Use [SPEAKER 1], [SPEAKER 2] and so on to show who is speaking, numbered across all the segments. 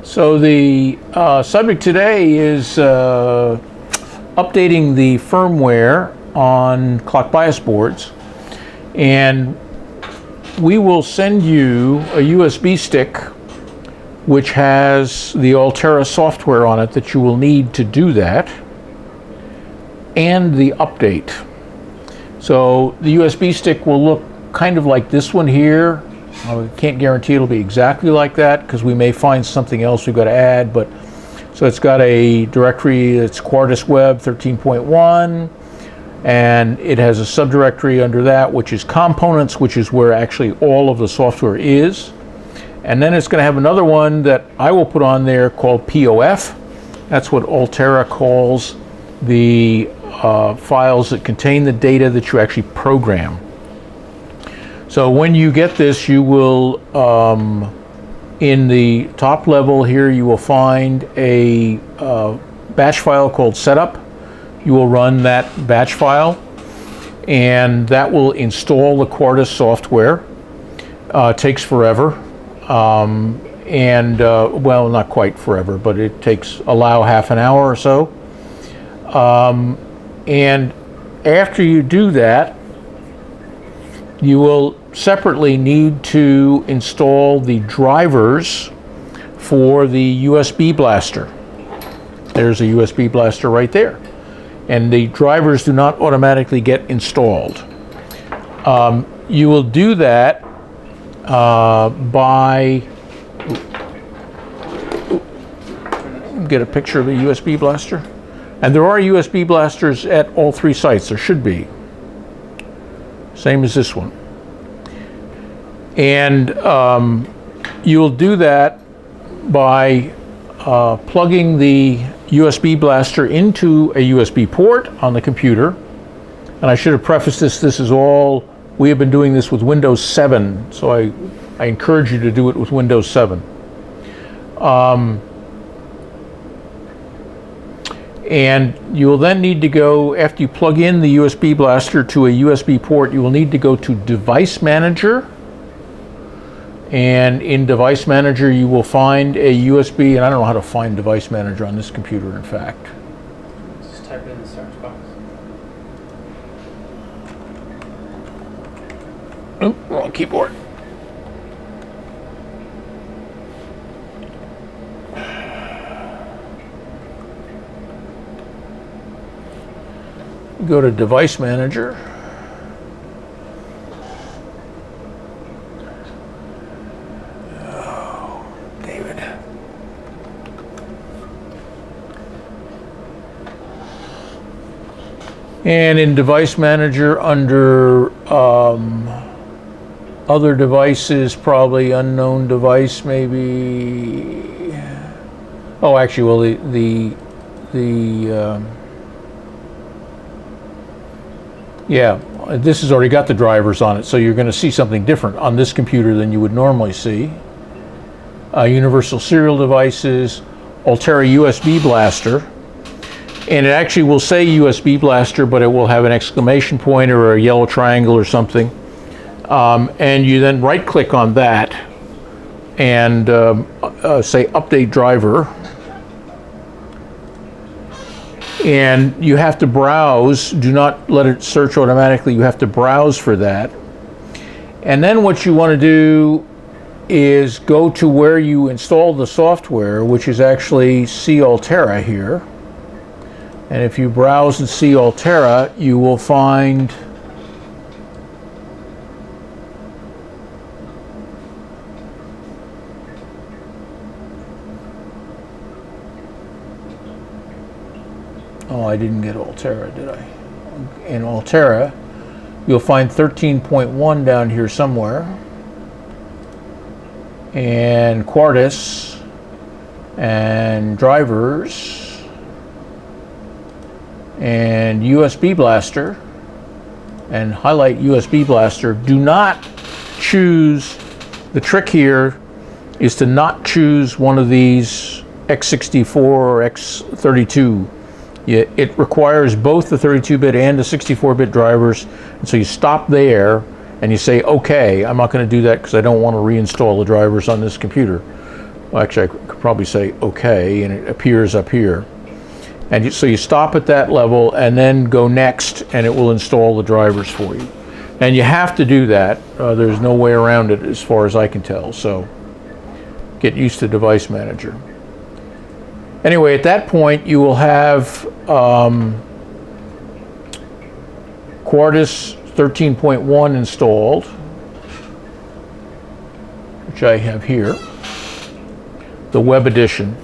[SPEAKER 1] So the subject today is updating the firmware on clock bias boards, and we will send you a USB stick which has the Altera software on it that you will need to do that, and the update. So the USB stick will look kind of like this one here. I can't guarantee it'll be exactly like that because we may find something else we've got to add, but so it's got a directory, it's Quartus Web 13.1, and it has a subdirectory under that which is components, which is where actually all of the software is. And then it's going to have another one that I will put on there called POF. That's what Altera calls the files that contain the data that you actually program. So when you get this, you will, in the top level here, you will find a batch file called setup. You will run that batch file, and that will install the Quartus software. It takes forever, well, not quite forever, but it takes allow half an hour or so. And after you do that, you will separately need to install the drivers for the USB blaster. There's a USB blaster right there. And the drivers do not automatically get installed. You will do that by, get a picture of a USB blaster. And there are USB blasters at all three sites. There should be. Same as this one. And you'll do that by plugging the USB blaster into a USB port on the computer. And I should have prefaced this is all, we have been doing this with Windows 7, so I encourage you to do it with Windows 7. And you will then need to go, after you plug in the USB blaster to a USB port, you will need to go to Device Manager. And in Device Manager, you will find a USB, and I don't know how to find Device Manager on this computer, in fact.
[SPEAKER 2] Just type it in the search box.
[SPEAKER 1] Oh, wrong keyboard. Go to Device Manager. Oh, David. And in Device Manager, under other devices, probably unknown device, maybe. Oh, actually, well, yeah, this has already got the drivers on it, so you're going to see something different on this computer than you would normally see. Universal Serial Devices, Altera USB Blaster, and it actually will say USB Blaster, but it will have an exclamation point or a yellow triangle or something. And you then right-click on that and say Update Driver. And you have to browse, do not let it search automatically, you have to browse for that. And then what you want to do is go to where you installed the software, which is actually C Altera here. And if you browse and see Altera, you will find oh, I didn't get Altera, did I? In Altera, you'll find 13.1 down here somewhere, and Quartus, and drivers, and USB Blaster, and highlight USB Blaster. Do not choose, the trick here is to not choose one of these X64 or X32. It requires both the 32-bit and the 64-bit drivers, and so you stop there and you say, okay, I'm not going to do that because I don't want to reinstall the drivers on this computer. Well, actually, I could probably say OK, and it appears up here. And so you stop at that level and then go next, and it will install the drivers for you. And you have to do that. There's no way around it as far as I can tell. So get used to Device Manager. Anyway, at that point, you will have Quartus 13.1 installed, which I have here, the web edition.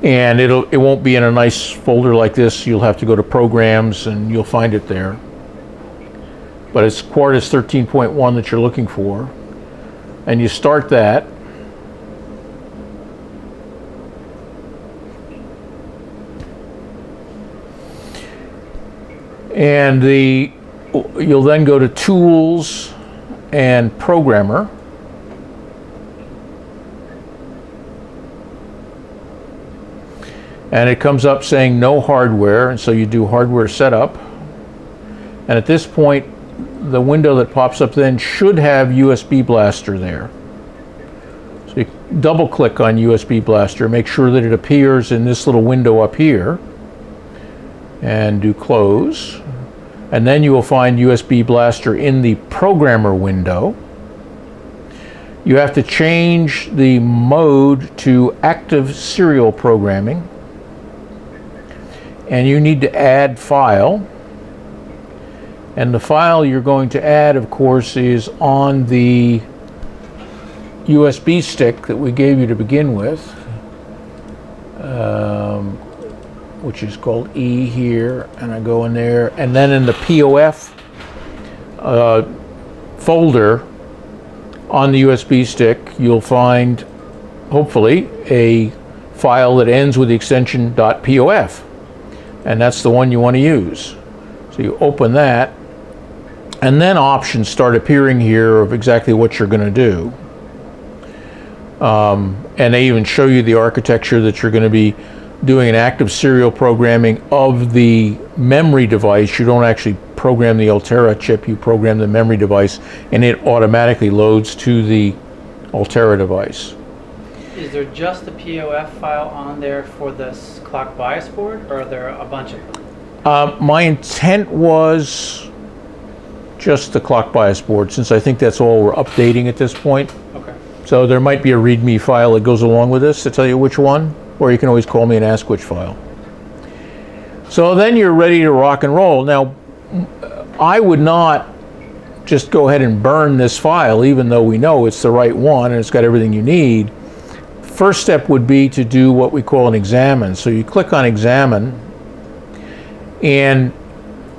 [SPEAKER 1] And it won't be in a nice folder like this. You'll have to go to Programs, and you'll find it there. But it's Quartus 13.1 that you're looking for. And you start that. And you'll then go to Tools and Programmer. And it comes up saying no hardware, and so you do hardware setup. And at this point, the window that pops up then should have USB Blaster there. So you double click on USB Blaster, make sure that it appears in this little window up here, and do close. And then you will find USB Blaster in the Programmer window. You have to change the mode to active serial programming. And you need to add file. And the file you're going to add, of course, is on the USB stick that we gave you to begin with, which is called E here, and I go in there. And then in the POF folder on the USB stick, you'll find, hopefully, a file that ends with the extension .pof. And that's the one you want to use. So you open that, and then options start appearing here of exactly what you're going to do. And they even show you the architecture that you're going to be doing an active serial programming of the memory device. You don't actually program the Altera chip, you program the memory device, and it automatically loads to the Altera device.
[SPEAKER 2] Is there just the POF file on there for this clock bias board, or are there a bunch of them?
[SPEAKER 1] My intent was just the clock bias board, since I think that's all we're updating at this point.
[SPEAKER 2] Okay.
[SPEAKER 1] So there might be a README file that goes along with this to tell you which one, or you can always call me and ask which file. So then you're ready to rock and roll. Now, I would not just go ahead and burn this file, even though we know it's the right one and it's got everything you need. First step would be to do what we call an examine. So you click on examine, and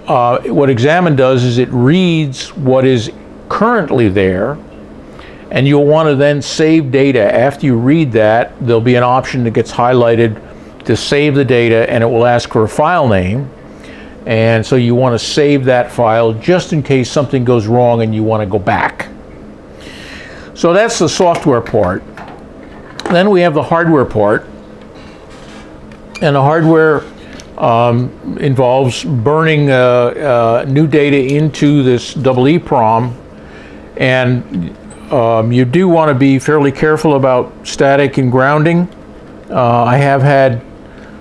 [SPEAKER 1] what examine does is it reads what is currently there, and you'll want to then save data. After you read that, there'll be an option that gets highlighted to save the data, and it will ask for a file name. And so you want to save that file just in case something goes wrong and you want to go back. So that's the software part. Then we have the hardware part, and the hardware involves burning new data into this EEPROM, and you do want to be fairly careful about static and grounding. I have had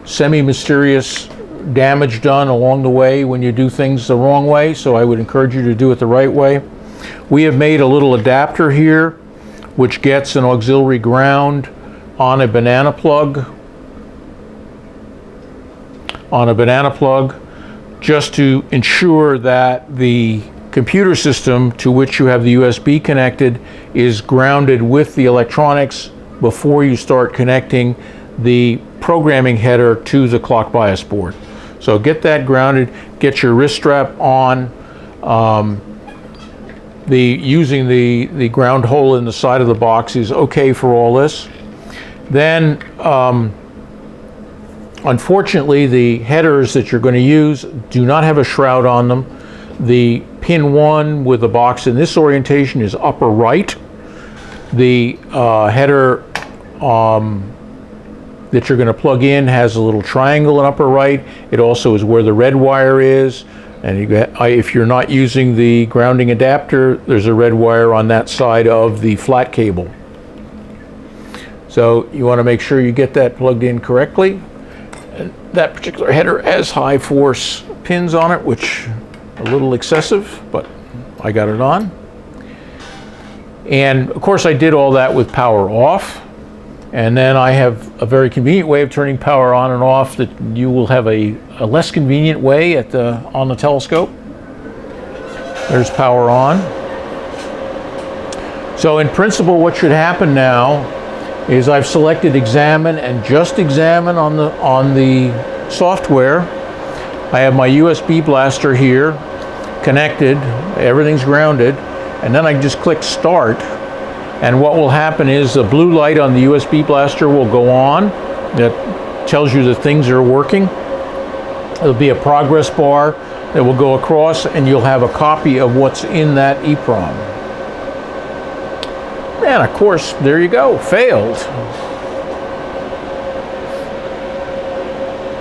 [SPEAKER 1] semi-mysterious damage done along the way when you do things the wrong way, so I would encourage you to do it the right way. We have made a little adapter here which gets an auxiliary ground on a banana plug, just to ensure that the computer system to which you have the USB connected is grounded with the electronics before you start connecting the programming header to the clock bias board. So get that grounded, get your wrist strap on. Using the ground hole in the side of the box is okay for all this. Then, unfortunately, the headers that you're going to use do not have a shroud on them. The pin 1 with the box in this orientation is upper right. The header that you're going to plug in has a little triangle in upper right. It also is where the red wire is. And if you're not using the grounding adapter, there's a red wire on that side of the flat cable. So you want to make sure you get that plugged in correctly. And that particular header has high force pins on it, which are a little excessive, but I got it on. And of course I did all that with power off. And then I have a very convenient way of turning power on and off that you will have a less convenient way on the telescope. There's power on. So in principle, what should happen now is I've selected examine and just examine on the software. I have my USB blaster here connected, everything's grounded, and then I just click start. And what will happen is the blue light on the USB blaster will go on. That tells you that things are working. There'll be a progress bar that will go across, and you'll have a copy of what's in that EEPROM. And of course, there you go, failed.